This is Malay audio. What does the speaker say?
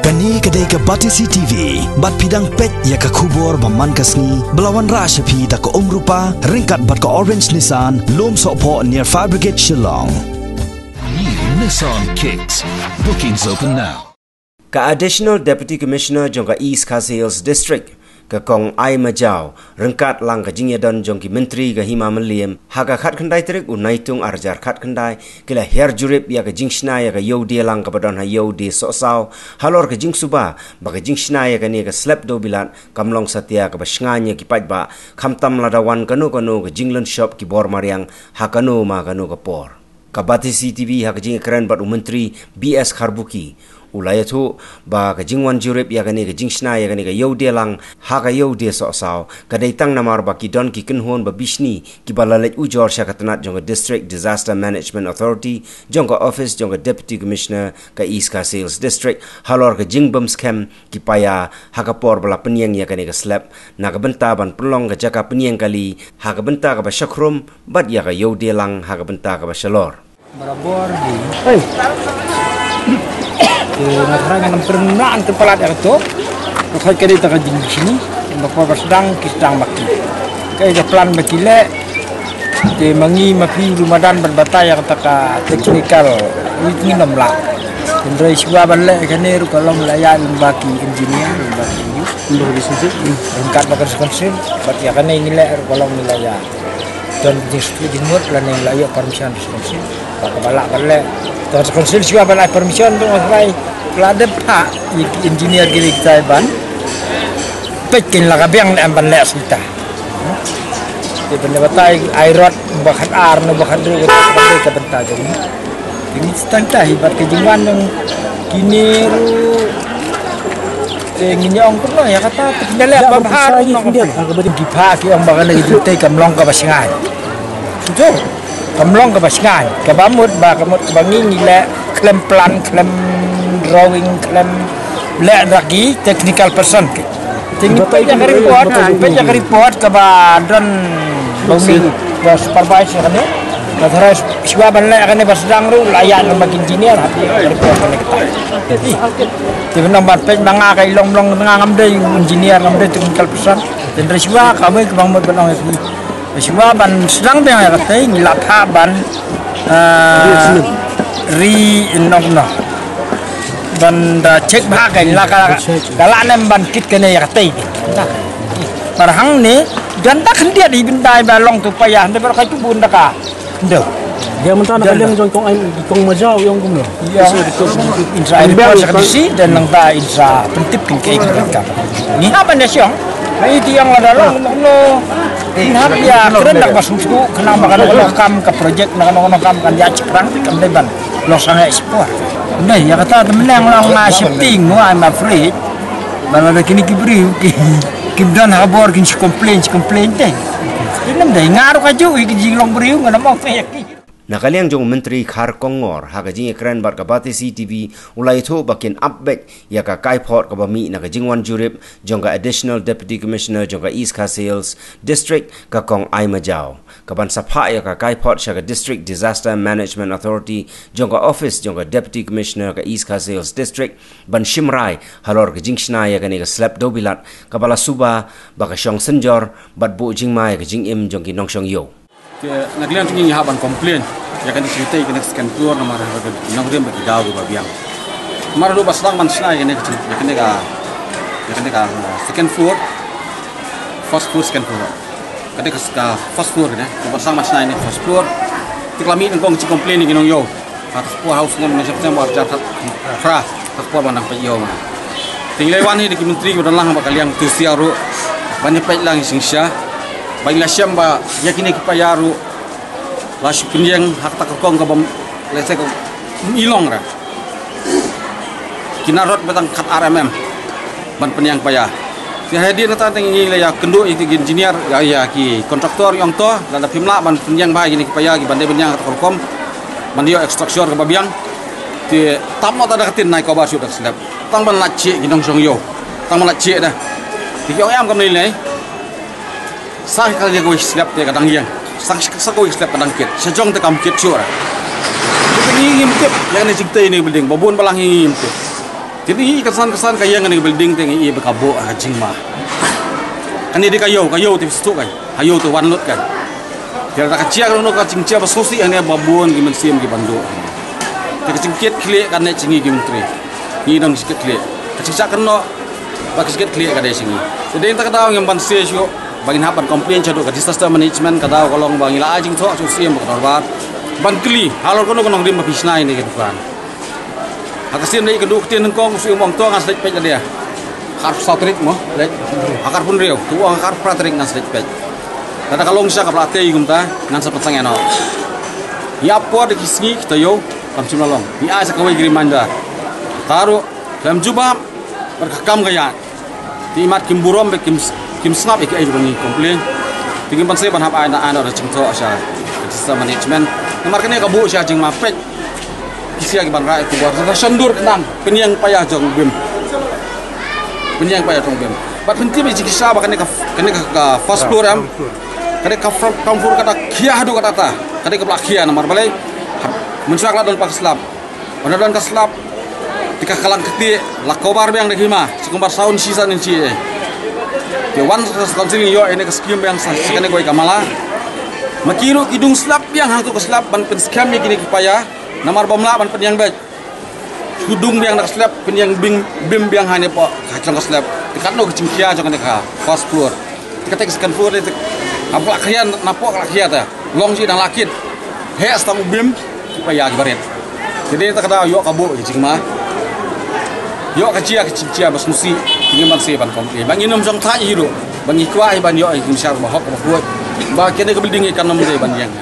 Kani kedai ke Batisi TV, bat pidang pet ya ke kubur baman kasni, belawan rashapi tak ke rupa, ringkat bat ke Orange Nissan, lom sokpo near Fire Brigade Shillong. New Nissan Kicks. Bookings open now. Ka Additional Deputy Commissioner jong ka East Khasi District ka kong ai majau rengkat lang ka jingyadan jong ki menteri ka hima meliam haga khat khandai trik unaitung arjar khat khandai kila her jurip ya ka jingsna ya ka yodi lang ka badon ha yodi sosau halor ka jingsuba ba ka jingsna ya ka ne ka slap do bilan kamlong satya ka basnganya ki pajba khamtam ladawan kanu ka jinglan shop ki bor mariang ha kanu ma kanu ka por ka Batisi TV ha ka jing kran bat menteri BS Kharbuki ulaya tu ba ka jingwan jurip ya gani ka jingsna ya gani ka yode lang ha ka yode so saw ka daitang namar ba ki don ki kinhon ba bishni ki balalet ujor sha katanat jong District Disaster Management Authority jong ka office jong ka Deputy Commissioner ka East Khasi District halor ka jingbam scam ki paya ha ka por bala penyang ya gani ka slap na ka benta ban pelong ka jaka penyang kali ha ka benta ka ba shakrum bat ya ka yode lang ha ka benta ka ba shalor barabor di nagharang ng pernaan kepala itu kalau kita tak di sini bapak sedang kita maki kaya plan bakile te mangi mapi rumadan berbataya kata teknikal ini namla kendrai siwa balle kene ru kalau melayan baki engineer baki untuk bisnis ringkat bakal konsen baki kene ini le kalau melayan dan justru jemur lan melayu permission konsen bakal balak balle dan konsen siwa balai permission untuk masalah pelada pak engineer gili kita ban pekin lah kabiang le amban le sita di pendapatai airot bakat ar no bakat dulu kita bentar jadi ini setengah hibat kejuan yang kini nginyong pun ya kata pendele apa bahar dia kemudian dipak yang bagan lagi jutai kamlong ke basingan betul kamlong ke basingan ke bamut ba kamut bangi nile klem plan klem drawing klem le lagi technical person tinggi pejak report ke badan bumi supervisor kan ya terus siwa ban le kan bersedang ru layan bagi engineer hati report kan kita di nomor pej banga kai long ngam dei engineer ngam dei technical person dan siwa kami ke bang benong ini siwa ban sedang be ya kata ngilap ban no banda cek bagai laka galane ban kit kene ya tei parhang ni ganda kan dia di bindai balong tu payah de berkai tu bunda ka ndo dia mentana kalian jongkong ai kong majau yang kumno ya insra ini dan nang ta insra pentip ke ka ni apa nasiong ai ti yang ada no inhap ya keren nak masuk kena makan lokam ke projek nak lokam kan ya ceprang kan deban lo sangat sport nah ya kata temenang lang na shifting mo I'm afraid bala kini kibri kibdan habor kin complain deh inam dai ngaru ka ju jinglong briu ngana mo feki nakaliang jong menteri khar kongor ha ka jing ekran bar ka Batisi TV ulai tho bakin upback ya ka kaiport ka bami na ka jingwan jurip jong ka Additional Deputy Commissioner jong ka East Khasi District ka kong ai majau ka ban sapha ya ka kaiport sha ka District Disaster Management Authority jong ka office jong ka Deputy Commissioner ka East Khasi District ban shimrai halor ka jingshna ya ka ne ka slap dobilat ka bala suba ba ka shong senjor bat bu jingmai ka jingim jong ki nongshong yo naglian tinggi haban komplain ya kan diceritai kena scan keluar nomor harga nangrim bagi daw do babiang mar do baslang man snai kena second floor first floor second floor kena ka first floor kena baslang man snai ni first floor tiklami ngong ci komplain ni nong yo atas po house ngam na September jar fra atas po manang pa yo tinglai wan ni di menteri ko lang ba kaliang tu siaru banyak pa lang singsya baiklah siapa yakini kepayaru lasi penyeng hak tak kong kabam lesai ko ilong ra kinarot batang kat RMM ban penyang payah si hadir nata tengi le ya kendu itu engineer ya ki kontraktor yang to dan pimla ban penyang ba gini kepayah ki bandai penyang kat kolkom mandio ekstraksor ke babiang ti tammo ta dakatin naik ko ba sudah sedap tang ban laci ginong song yo tang ban laci dah ti yo am kam nilai sah kali dia kuis slap dia kadang yang sak kuis slap kadang kit sejong te kam kit sura ini ngimtip yang ni cingte ini bending babun balang ngimtip Jadi kesan-kesan kaya ngani building teng i bekabo jing ma. Kan di kayo ti situ kan. Hayo tu wanlut kan. Dia tak kecil kalau nak cingcia bersosi ane babon gimen siam gi bandu. Dia cingkiat klik kan ne cingi gi menteri. Ni dong sikit klik. Kecicak kena bagi sikit klik kan singi. Jadi tak tahu yang banse syo bagi hapan komplain cadu ke disaster management kada kalau bang ila ajing tho siam berkorban. Ban kli halor kono kono rim bisnai ni kan. Akasin ni kedua ketian nengkong usia umang tua ngas lepet dia. Akar satrik mo, lep. Akar pun riau. Tua akar pratrik ngas lepet. Kada kalong siya kaplate igum ta ngan sapet sang eno. Ya po de kisni kita yo kam simlalong. Ni asa kawai giri manda. Taru dalam jubah berkakam gaya. Ti mat kim burom be kim snap ik ai bangi komplain. Tingin pan se ban hap ana ada cingto asya. Sistem management. Nomor kene kabu siya jing mapet. Isia ki ban rai ku buat sendur kenang penyang payah jong bim. Penyang payah jong bim. Bat henti be cikisa ba kene ka first floor am. Kene ka kamfur kata kia hadu kata ta. Kene ka plakia nomor balai. Mensuak la don pak slap. Ona don ka slap. Tika kalang keti lakobar bang dehima. Sekumbar saun sisa ninci. Ke wan konsiling yo ene ka skim bang sa kene goi kamala. Makiru kidung slap yang hang tu ka slap ban pen skam ni kini payah. Namar bomla ban penyang bet. Hudung yang nak slap penyang bim yang hanya po kacang ka slap. Dekat no kecingkia jangan ka first floor. Dekat second floor itu apa khian napok lakia ta. Long si dan lakit. He astam bim supaya baret. Jadi tak ada yo kabu cing mah. Yo kecingkia bas musi ini masih ban komplain. Bang inum jong thai hiru. Bang ikwa ban yo kim syar bahok buat. Ba kene ke building ikan nom ban yang.